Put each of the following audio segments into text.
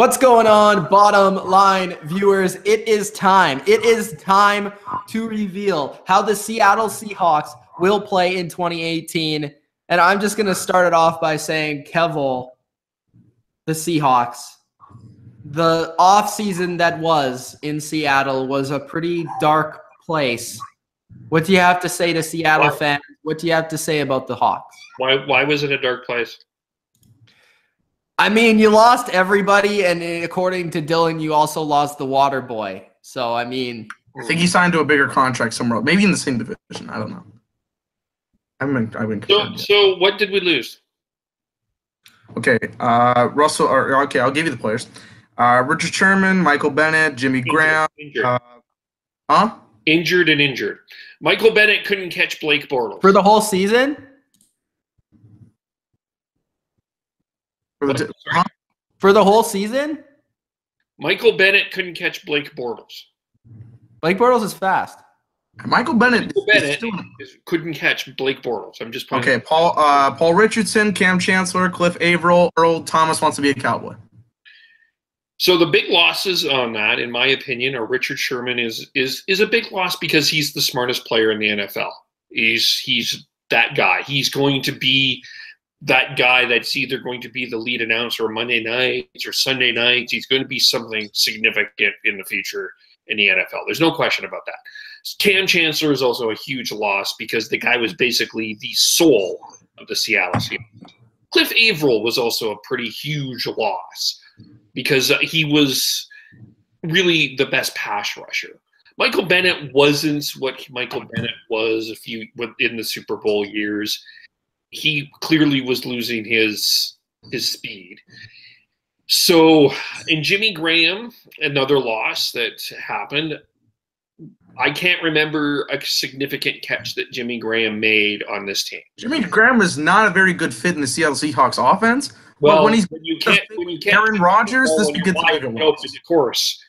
What's going on, bottom line viewers? It is time. It is time to reveal how the Seattle Seahawks will play in 2018. And I'm just going to start it off by saying, Kevole, the Seahawks, the offseason that was in Seattle was a pretty dark place. What do you have to say to Seattle fans? What do you have to say about the Hawks? Why was it a dark place? I mean, you lost everybody, and according to Dylan, you also lost the water boy. So, I mean... I think he signed to a bigger contract somewhere else. Maybe in the same division. I don't know. So what did we lose? Okay, Russell. Okay, I'll give you the players. Richard Sherman, Michael Bennett, Jimmy Graham. Injured and injured. Michael Bennett couldn't catch Blake Bortles. For the whole season? For the whole season? Michael Bennett couldn't catch Blake Bortles. Blake Bortles is fast. Michael Bennett couldn't catch Blake Bortles. I'm just pointing. Okay, Paul Richardson, Cam Chancellor, Cliff Averill, Earl Thomas wants to be a Cowboy. So the big losses on that, in my opinion, are Richard Sherman is a big loss because he's the smartest player in the NFL. He's that guy. He's going to be that guy that's either going to be the lead announcer Monday nights or Sunday nights. He's going to be something significant in the future in the NFL. There's no question about that. Cam Chancellor is also a huge loss because the guy was basically the soul of the Seattle Seahawks. Cliff Averill was also a pretty huge loss because he was really the best pass rusher. Michael Bennett wasn't what Michael Bennett was in the Super Bowl years. He clearly was losing his speed. So, in Jimmy Graham, another loss that happened, I can't remember a significant catch that Jimmy Graham made on this team. Jimmy Graham is not a very good fit in the Seattle Seahawks offense. Well, but when you can't Aaron Rodgers, this gets a bigger one. Of course.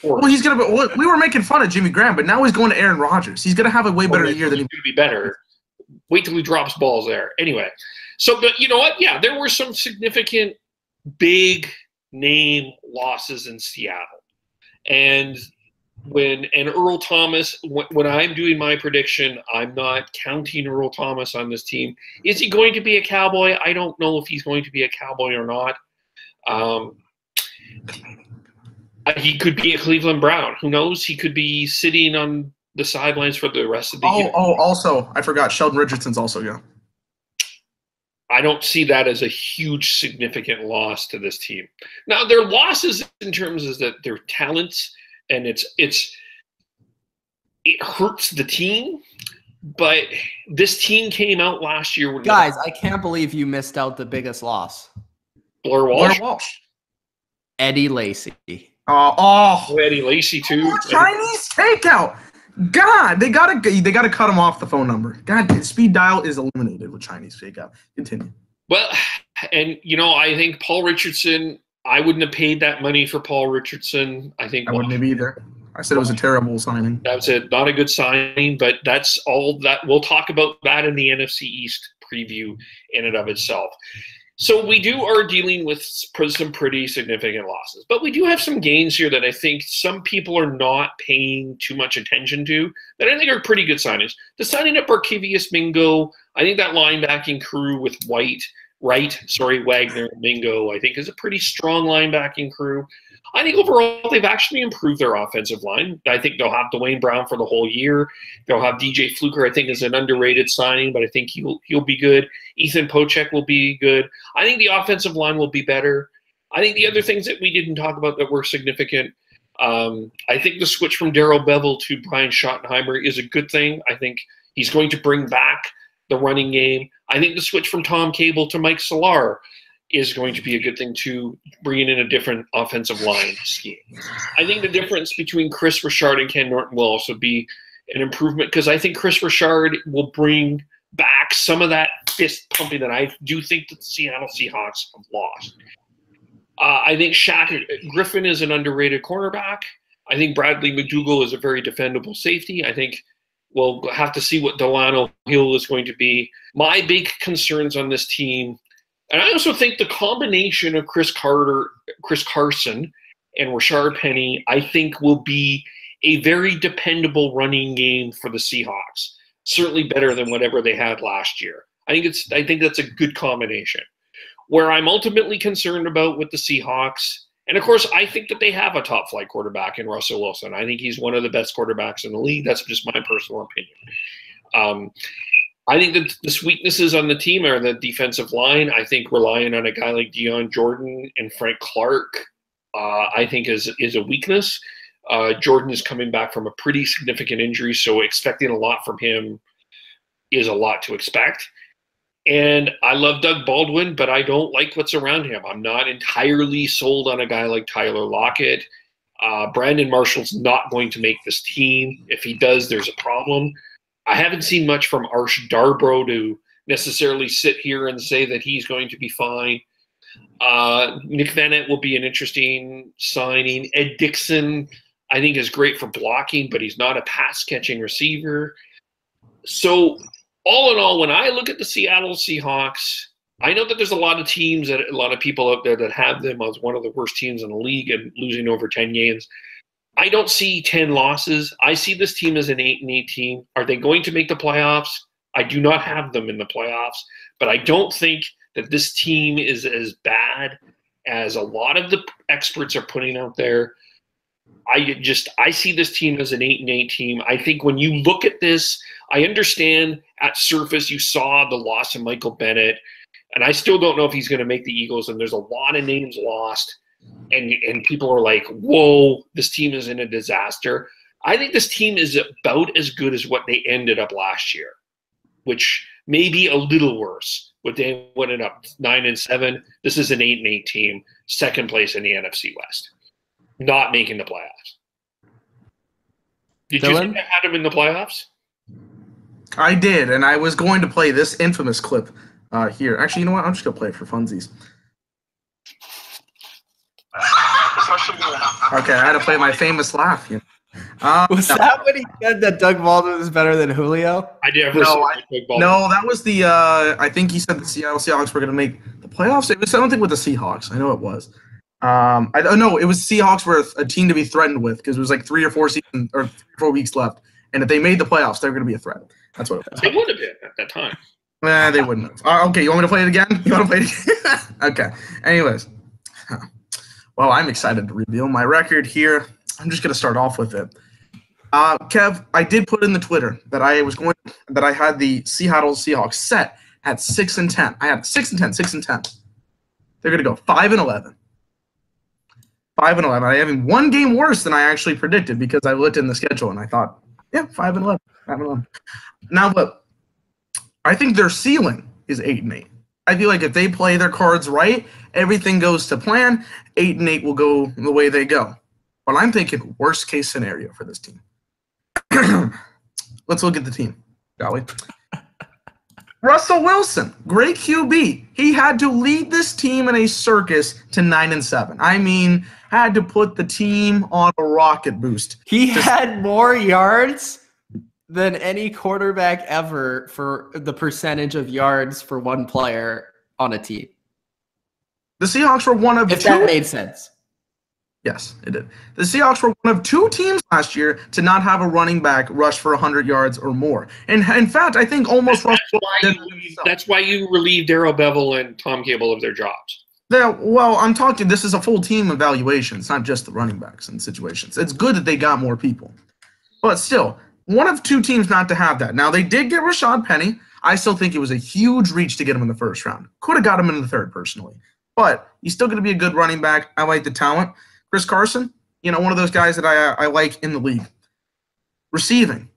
Well, he's gonna. We were making fun of Jimmy Graham, but now he's going to Aaron Rodgers. He's gonna have a way better year than he's gonna be better. Wait till he drops balls there. Anyway, so but you know what? Yeah, there were some significant big name losses in Seattle, and Earl Thomas. When I'm doing my prediction, I'm not counting Earl Thomas on this team. Is he going to be a Cowboy? I don't know if he's going to be a Cowboy or not. He could be a Cleveland Brown. Who knows? He could be sitting on the sidelines for the rest of the year. Also, I forgot, Sheldon Richardson's also gone. I don't see that as a huge, significant loss to this team. Now, their losses in terms of that their talents, and it hurts the team. But this team came out last year. Guys, I can't believe you missed out the biggest loss. Blair Walsh. Eddie Lacy. Eddie Lacy too. Chinese takeout. God, they gotta cut him off the phone number. God, speed dial is eliminated with Chinese takeout. Continue. Well, and I think Paul Richardson. I wouldn't have paid that money for Paul Richardson. I wouldn't have either. I said it was a terrible signing. That's not a good signing, but that's all that we'll talk about that in the NFC East preview in and of itself. So we are dealing with some pretty significant losses, but we do have some gains here that I think some people are not paying too much attention to that I think are pretty good signings. The signing of Barkevious Mingo, I think that linebacking crew with Wagner, Mingo, I think is a pretty strong linebacking crew. I think overall they've actually improved their offensive line. I think they'll have Dwayne Brown for the whole year. They'll have DJ Fluker, I think, is an underrated signing, but I think he'll be good. Ethan Pochek will be good. I think the offensive line will be better. I think the other things that we didn't talk about that were significant, I think the switch from Darrell Bevell to Brian Schottenheimer is a good thing. I think he's going to bring back the running game. I think the switch from Tom Cable to Mike Solar is going to be a good thing too, bringing in a different offensive line scheme. I think the difference between Chris Richard and Ken Norton will also be an improvement because I think Chris Richard will bring back some of that fist pumping that I do think that the Seattle Seahawks have lost. I think Shaq Griffin is an underrated cornerback. I think Bradley McDougall is a very defendable safety. I think we'll have to see what Delano Hill is going to be. My big concerns on this team And I also think the combination of Chris Carson, and Rashard Penny, I think will be a very dependable running game for the Seahawks. Certainly better than whatever they had last year. I think that's a good combination. Where I'm ultimately concerned about with the Seahawks, and of course, I think that they have a top flight quarterback in Russell Wilson. I think he's one of the best quarterbacks in the league. That's just my personal opinion. I think that the weaknesses on the team are the defensive line. I think relying on a guy like Deion Jordan and Frank Clark, I think is a weakness. Jordan is coming back from a pretty significant injury, so expecting a lot from him is a lot to expect. And I love Doug Baldwin, but I don't like what's around him. I'm not entirely sold on a guy like Tyler Lockett. Brandon Marshall's not going to make this team. If he does, there's a problem. I haven't seen much from Arsh Darbro to necessarily sit here and say that he's going to be fine. Nick Vanette will be an interesting signing. Ed Dixon, I think, is great for blocking, but he's not a pass-catching receiver. So all in all, when I look at the Seattle Seahawks, I know that there's a lot of teams, a lot of people out there that have them as one of the worst teams in the league and losing over 10 games. I don't see 10 losses. I see this team as an 8-8 team. Are they going to make the playoffs? I do not have them in the playoffs, but I don't think that this team is as bad as a lot of the experts are putting out there. I see this team as an 8-8 team. I think when you look at this, I understand at surface you saw the loss of Michael Bennett, and I still don't know if he's going to make the Eagles, and there's a lot of names lost, and people are like, whoa, this team is in a disaster. I think this team is about as good as what they ended up last year, which may be a little worse. But they went up 9-7. This is an 8-8 team, second place in the NFC West. Not making the playoffs. Did you think I had him in the playoffs? I did, and I was going to play this infamous clip here. Actually, you know what? I'm just going to play it for funsies. Okay, I had to play my famous laugh. You know? Was that when he said that Doug Baldwin is better than Julio? I did. No, that was the I think he said the Seattle Seahawks were going to make the playoffs. It was something with the Seahawks. I know it was. I don't know. It was Seahawks were a team to be threatened with because it was like 3 or 4 weeks left, and if they made the playoffs, they were going to be a threat. That's what it was. They would have been at that time. Nah, they wouldn't have. Okay, you want me to play it again? You want to play it again? Okay. Anyways, well, I'm excited to reveal my record here. I'm just going to start off with it. Kev, I did put in the Twitter that I had the Seattle Seahawks set at 6-10. I had 6-10, 6-10. They're going to go 5-11. 5-11. I have one game worse than I actually predicted because I looked in the schedule and I thought, yeah, 5-11. 5-11. Now, but I think their ceiling is 8-8. I feel like if they play their cards right, everything goes to plan. 8-8 will go the way they go. But I'm thinking worst case scenario for this team. Let's look at the team, shall we? Russell Wilson, great QB. He had to lead this team in a circus to 9-7. I mean, had to put the team on a rocket boost. He had more yards than any quarterback ever for the percentage of yards for one player on a team. The Seahawks were one of If that made sense. Yes, it did. The Seahawks were one of 2 teams last year to not have a running back rush for 100 yards or more. And in fact, I think almost that's why you relieved Darrell Bevel and Tom Cable of their jobs. Well, I'm talking, this is a full team evaluation. It's not just the running backs and situations. It's good that they got more people. But still, one of 2 teams not to have that. Now, they did get Rashard Penny. I still think it was a huge reach to get him in the first round. Could have got him in the third, personally. But he's still going to be a good running back. I like the talent. Chris Carson, one of those guys that I like in the league. Receiving.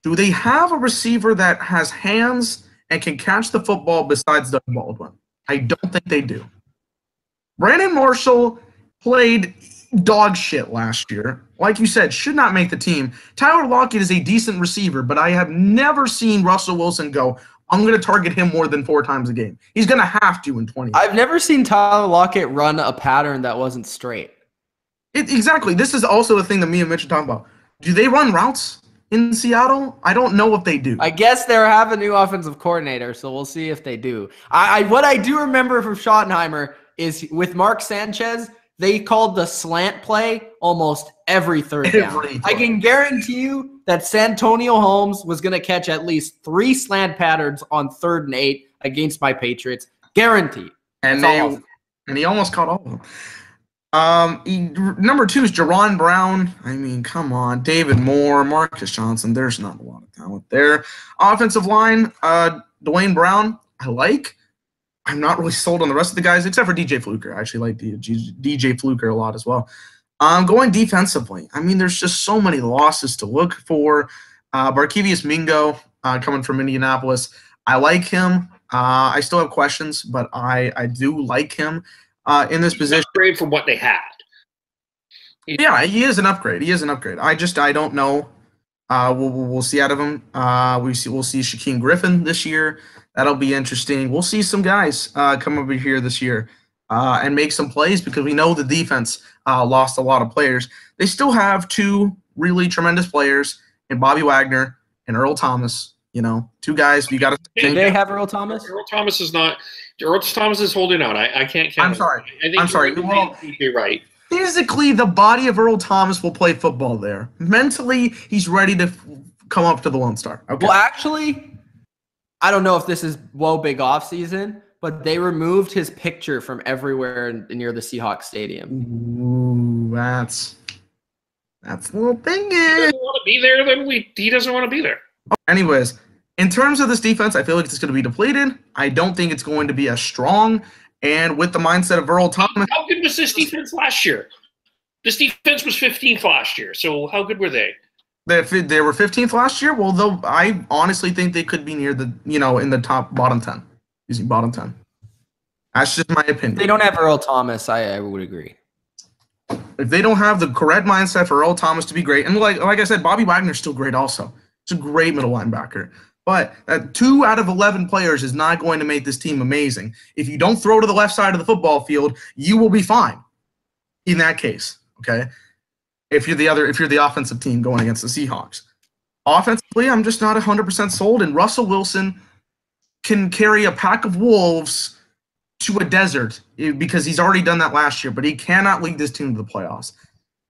Do they have a receiver that has hands and can catch the football besides Doug Baldwin? I don't think they do. Brandon Marshall played dog shit last year. Like you said, should not make the team. Tyler Lockett is a decent receiver, but I have never seen Russell Wilson go, I'm going to target him more than 4 times a game. He's going to have to in 20. I've never seen Tyler Lockett run a pattern that wasn't straight. Exactly. This is also a thing that me and Mitch are talking about. Do they run routes? in Seattle? I don't know if they do. I guess they have a new offensive coordinator, so we'll see if they do. What I do remember from Schottenheimer is with Mark Sanchez, they called the slant play almost every third down. I can guarantee you that Santonio Holmes was going to catch at least 3 slant patterns on 3rd and 8 against my Patriots. Guaranteed. And he almost caught all of them. Number 2 is Jaron Brown. I mean, come on. David Moore, Marcus Johnson. There's not a lot of talent there. Offensive line, Dwayne Brown, I like. I'm not really sold on the rest of the guys except for DJ Fluker. I actually like DJ Fluker a lot as well. Going defensively, I mean, there's just so many losses to look for. Barkevius Mingo coming from Indianapolis. I like him. I still have questions, but I do like him. In this position, upgrade from what they had. Yeah, he is an upgrade. I don't know. We'll see out of him. We'll see Shaquem Griffin this year. That'll be interesting. We'll see some guys come over here this year and make some plays because we know the defense lost a lot of players. They still have 2 really tremendous players in Bobby Wagner and Earl Thomas. 2 guys you got to. Do they have Earl Thomas? Earl Thomas is not. Earl Thomas is holding out. I can't count. I'm sorry. Well, you're right. Physically, the body of Earl Thomas will play football there. Mentally, he's ready to come up to the Lone Star. Okay. Well, actually, I don't know if this is big off season, but they removed his picture from everywhere near the Seahawks stadium. Ooh, that's a little thingy. He doesn't want to be there. He doesn't want to be there. Anyways, in terms of this defense, I feel like it's going to be depleted. I don't think it's going to be as strong. And with the mindset of Earl Thomas. How good was this defense last year? This defense was 15th last year. So how good were they? They were 15th last year. Well, though, I honestly think they could be near the, in the bottom 10. Using bottom 10. That's just my opinion. They don't have Earl Thomas. I would agree. If they don't have the correct mindset for Earl Thomas to be great, and like I said, Bobby Wagner's still great also. It's a great middle linebacker. But 2 out of 11 players is not going to make this team amazing. If you don't throw to the left side of the football field, you will be fine in that case, okay? If you're the offensive team going against the Seahawks. Offensively, I'm just not 100% sold, and Russell Wilson can carry a pack of wolves to a desert because he's already done that last year, but he cannot lead this team to the playoffs.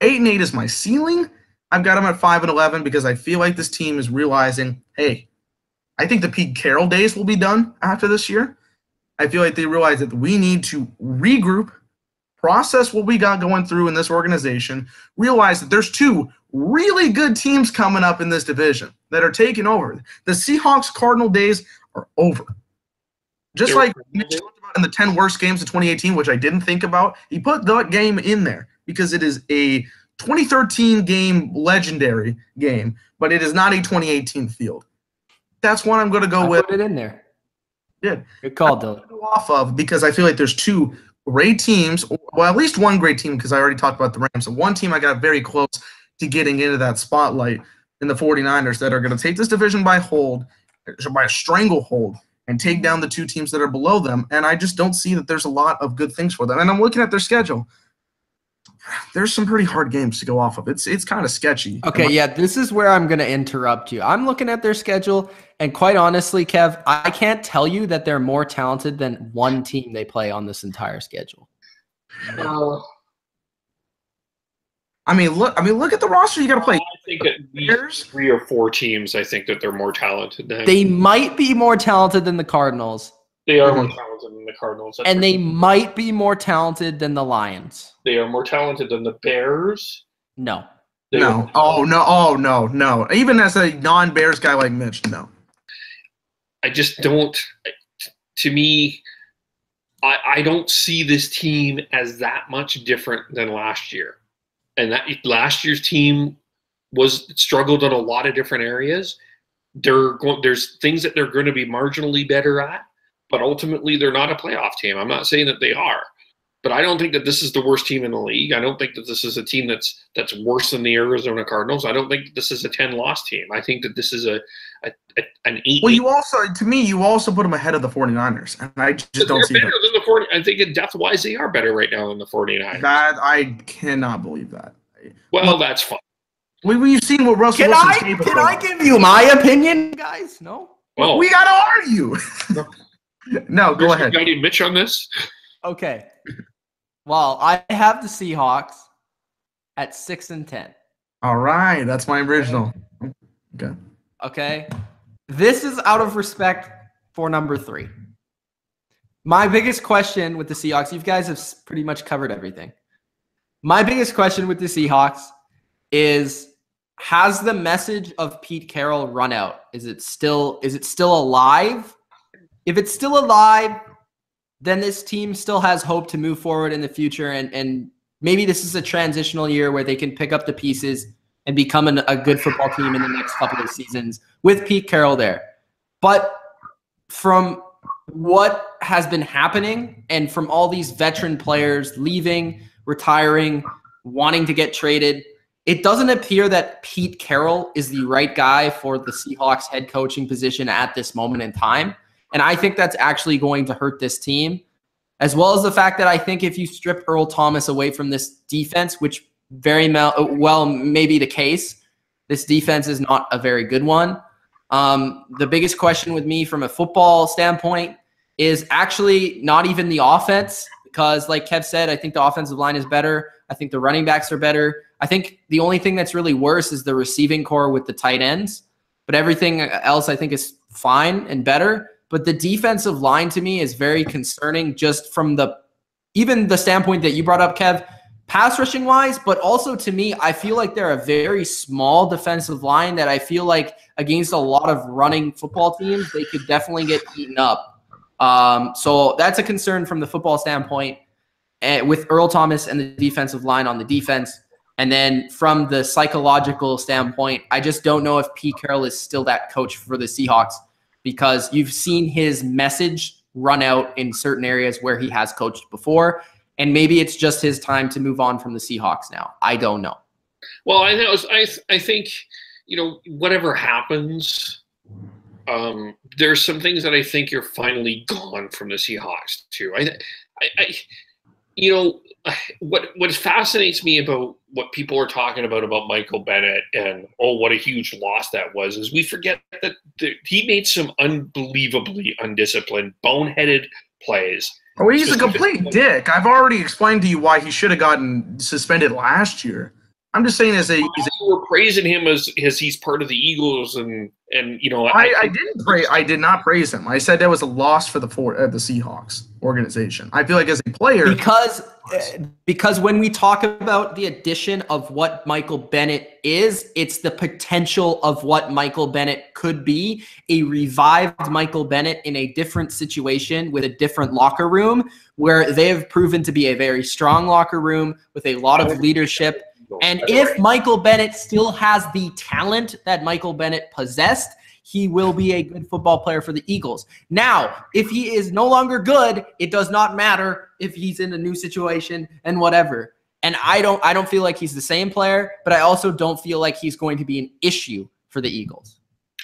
8-8 is my ceiling. I've got him at 5-11 because I feel like this team is realizing, hey, I think the Pete Carroll days will be done after this year. I feel like they realize that we need to regroup, process what we got going through in this organization, realize that there's 2 really good teams coming up in this division that are taking over. The Seahawks-Cardinal days are over. Just like Mitch talked about in the 10 worst games of 2018, which I didn't think about, he put that game in there because it is a 2013 game, legendary game, but it is not a 2018 field. That's one I'm going to go with. Put it in there. Good call, Dylan. Go off of because I feel like there's 2 great teams, well, at least one great team because I already talked about the Rams. So one team I got very close to getting into that spotlight in the 49ers that are going to take this division by a stranglehold and take down the 2 teams that are below them. And I just don't see that there's a lot of good things for them. And I'm looking at their schedule. There's some pretty hard games to go off of. It's kind of sketchy. Okay, yeah, this is where I'm going to interrupt you. I'm looking at their schedule, and quite honestly, Kev, I can't tell you that they're more talented than one team they play on this entire schedule. I mean, look at the roster you got to play. I think at least 3 or 4 teams. I think that they're more talented than. They might be more talented than the Cardinals. They are more talented than the Cardinals. And they might be more talented than the Lions. They are more talented than the Bears. No. No. Oh, no. Even as a non-Bears guy like Mitch, no. I just don't. To me, I don't see this team as that much different than last year. And that last year's team struggled in a lot of different areas. There's things that they're going to be marginally better at. But ultimately, they're not a playoff team. I'm not saying that they are. But I don't think that this is the worst team in the league. I don't think that this is a team that's worse than the Arizona Cardinals. I don't think that this is a 10-loss team. I think that this is an 8. Well, you also put them ahead of the 49ers. And I just don't see that. Than the 40, I think depth-wise, they are better right now than the 49ers. That I cannot believe that. Well, that's fine. We've seen what Russell Wilson's capable Can I give you my opinion, guys? No? Oh, We got to argue. No, go ahead. Guiding Mitch on this. Okay. Well, I have the Seahawks at 6-10. All right. That's my original. Okay. Okay. This is out of respect for number 3. My biggest question with the Seahawks, you guys have pretty much covered everything. My biggest question with the Seahawks is, has the message of Pete Carroll run out? Is it still alive? If it's still alive, then this team still has hope to move forward in the future, and maybe this is a transitional year where they can pick up the pieces and become a good football team in the next couple of seasons with Pete Carroll there. But from what has been happening and from all these veteran players leaving, retiring, wanting to get traded, it doesn't appear that Pete Carroll is the right guy for the Seahawks head coaching position at this moment in time. And I think that's actually going to hurt this team, as well as the fact that I think if you strip Earl Thomas away from this defense, which very well may be the case, this defense is not a very good one. The biggest question with me from a football standpoint is actually not even the offense, because like Kev said, I think the offensive line is better. I think the running backs are better. I think the only thing that's really worse is the receiving core with the tight ends, but everything else I think is fine and better. But the defensive line to me is very concerning, just from even the standpoint that you brought up, Kev, pass rushing wise, but also to me, I feel like they're a very small defensive line that I feel like against a lot of running football teams, they could definitely get eaten up. So that's a concern from the football standpoint with Earl Thomas and the defensive line on the defense. And then from the psychological standpoint, I just don't know if Pete Carroll is still that coach for the Seahawks, because you've seen his message run out in certain areas where he has coached before. And maybe it's just his time to move on from the Seahawks now. I don't know. Well, I think, whatever happens, there's some things that I think are finally gone from the Seahawks too. What fascinates me about what people are talking about Michael Bennett and, what a huge loss that was, is we forget that he made some unbelievably undisciplined, boneheaded plays. Oh, he's a complete dick. I've already explained to you why he should have gotten suspended last year. I'm just saying we're praising him as he's part of the Eagles, and I did not praise him. I said that was a loss for the Seahawks organization. I feel like as a player, because when we talk about the addition of what Michael Bennett is, it's the potential of what Michael Bennett could be, a revived Michael Bennett in a different situation with a different locker room, where they have proven to be a very strong locker room with a lot of leadership. And if Michael Bennett still has the talent that Michael Bennett possessed, he will be a good football player for the Eagles. Now, if he is no longer good, it does not matter if he's in a new situation and whatever. And I don't feel like he's the same player, but I also don't feel like he's going to be an issue for the Eagles.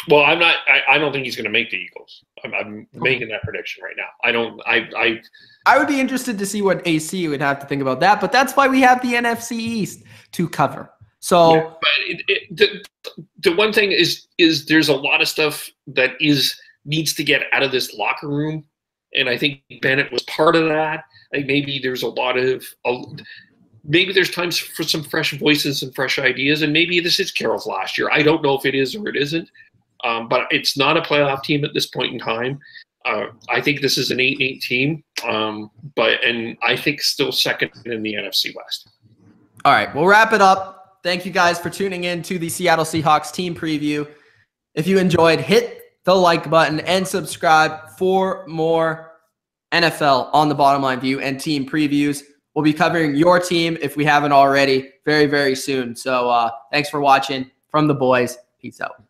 Well, I don't think he's going to make the Eagles. I'm making that prediction right now. I would be interested to see what AC would have to think about that, but that's why we have the NFC East to cover. So, yeah, but the one thing is there's a lot of stuff that needs to get out of this locker room, and I think Bennett was part of that. Like maybe there's maybe there's times for some fresh voices and fresh ideas, and maybe this is Carroll's last year. I don't know if it is or it isn't, but it's not a playoff team at this point in time. I think this is an 8-8 team, and I think still second in the NFC West. All right, we'll wrap it up. Thank you guys for tuning in to the Seattle Seahawks team preview. If you enjoyed, hit the like button and subscribe for more NFL on the Bottom Line View and team previews. We'll be covering your team, if we haven't already, very, very soon. So thanks for watching. From the boys, peace out.